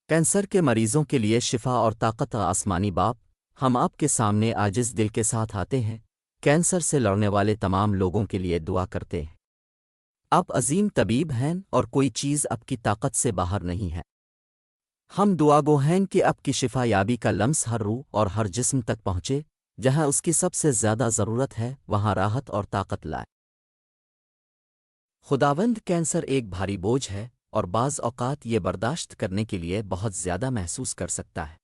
Cancer کے مریضوں کے لیے شفا اور طاقت آسمانی باپ، ہم آپ کے سامنے عاجز دل کے ساتھ آتے ہیں، کینسر سے لڑنے والے تمام لوگوں کے لیے دعا کرتے ہیں۔ آپ عظیم طبیب ہیں اور کوئی چیز آپ کی طاقت سے باہر نہیں ہے۔ ہم دعا گو ہیں کہ آپ کی شفا یابی کا لمس ہر روح اور ہر جسم تک پہنچے، جہاں اس کی سب سے زیادہ ضرورت ہے وہاں راحت اور طاقت لائے۔ خداوند، کینسر ایک بھاری بوجھ ہے اور بعض اوقات یہ برداشت کرنے کے لیے بہت زیادہ محسوس کر سکتا ہے۔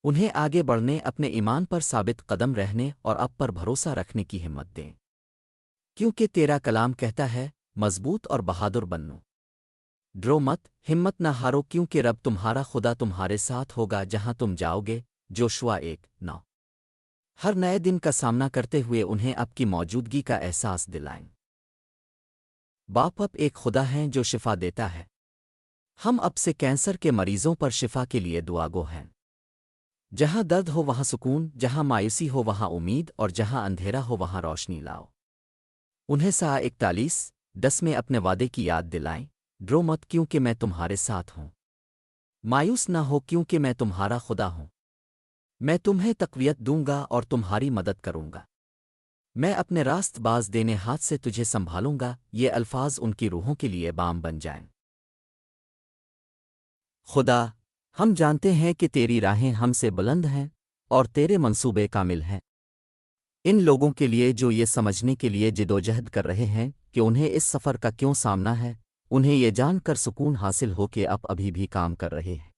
انہیں آگے بڑھنے، اپنے ایمان پر ثابت قدم رہنے اور اب پر بھروسہ رکھنے کی ہمت دیں، کیونکہ تیرا کلام کہتا ہے مضبوط اور بہادر بنو، ڈرو مت، ہمت نہ ہارو، کیونکہ رب تمہارا خدا تمہارے ساتھ ہوگا جہاں تم جاؤ گے۔ جوشوا 1:9۔ ہر نئے دن کا سامنا کرتے ہوئے انہیں آپ کی موجودگی کا احساس دلائیں۔ باپ اب ایک خدا ہیں جو شفا دیتا ہے۔ ہم اب سے کینسر کے مریضوں پر شفا کے لیے دعا گو ہیں۔ جہاں درد ہو وہاں سکون، جہاں مایوسی ہو وہاں امید، اور جہاں اندھیرا ہو وہاں روشنی لاؤ۔ انہیں سا 41:10 میں اپنے وعدے کی یاد دلائیں، ڈرو مت کیونکہ میں تمہارے ساتھ ہوں، مایوس نہ ہو کیونکہ میں تمہارا خدا ہوں، میں تمہیں تقویت دوں گا اور تمہاری مدد کروں گا، میں اپنے راست باز دینے ہاتھ سے تجھے سنبھالوں گا۔ یہ الفاظ ان کی روحوں کے لیے بام بن جائیں۔ خدا، ہم جانتے ہیں کہ تیری راہیں ہم سے بلند ہیں اور تیرے منصوبے کامل ہیں۔ ان لوگوں کے لیے جو یہ سمجھنے کے لیے جدوجہد کر رہے ہیں کہ انہیں اس سفر کا کیوں سامنا ہے، انہیں یہ جان کر سکون حاصل ہو کہ آپ ابھی بھی کام کر رہے ہیں۔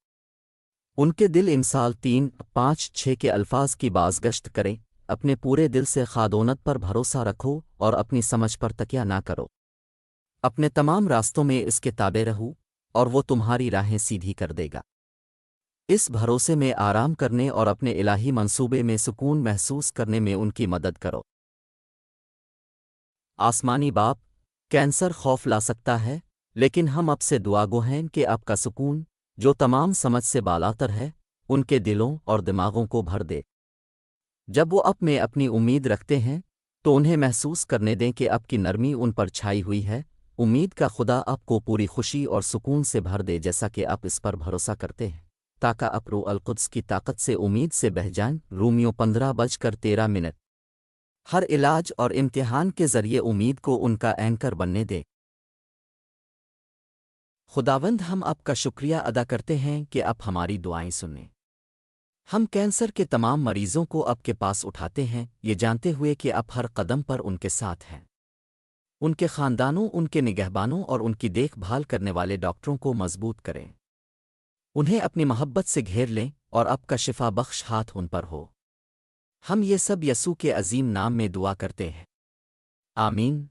ان کے دل امثال 3:5-6 کے الفاظ کی بازگشت کریں، اپنے پورے دل سے خادونت پر بھروسہ رکھو اور اپنی سمجھ پر تکیہ نہ کرو، اپنے تمام راستوں میں اس کے تابع رہو اور وہ تمہاری راہیں سیدھی کر دے گا۔ اس بھروسے میں آرام کرنے اور اپنے الہی منصوبے میں سکون محسوس کرنے میں ان کی مدد کرو۔ آسمانی باپ، کینسر خوف لا سکتا ہے، لیکن ہم اب سے دعا گو ہیں کہ آپ کا سکون، جو تمام سمجھ سے بالاتر ہے، ان کے دلوں اور دماغوں کو بھر دے۔ جب وہ آپ میں اپنی امید رکھتے ہیں تو انہیں محسوس کرنے دیں کہ آپ کی نرمی ان پر چھائی ہوئی ہے۔ امید کا خدا آپ کو پوری خوشی اور سکون سے بھر دے جیسا کہ آپ اس پر بھروسہ کرتے ہیں، تاکہ آپ روح القدس کی طاقت سے امید سے بہہ جائیں۔ رومیو 15:13۔ ہر علاج اور امتحان کے ذریعے امید کو ان کا اینکر بننے دے۔ خداوند، ہم آپ کا شکریہ ادا کرتے ہیں کہ آپ ہماری دعائیں سنیں۔ ہم کینسر کے تمام مریضوں کو آپ کے پاس اٹھاتے ہیں، یہ جانتے ہوئے کہ آپ ہر قدم پر ان کے ساتھ ہیں۔ ان کے خاندانوں، ان کے نگہبانوں اور ان کی دیکھ بھال کرنے والے ڈاکٹروں کو مضبوط کریں۔ انہیں اپنی محبت سے گھیر لیں اور آپ کا شفا بخش ہاتھ ان پر ہو۔ ہم یہ سب یسوع کے عظیم نام میں دعا کرتے ہیں، آمین۔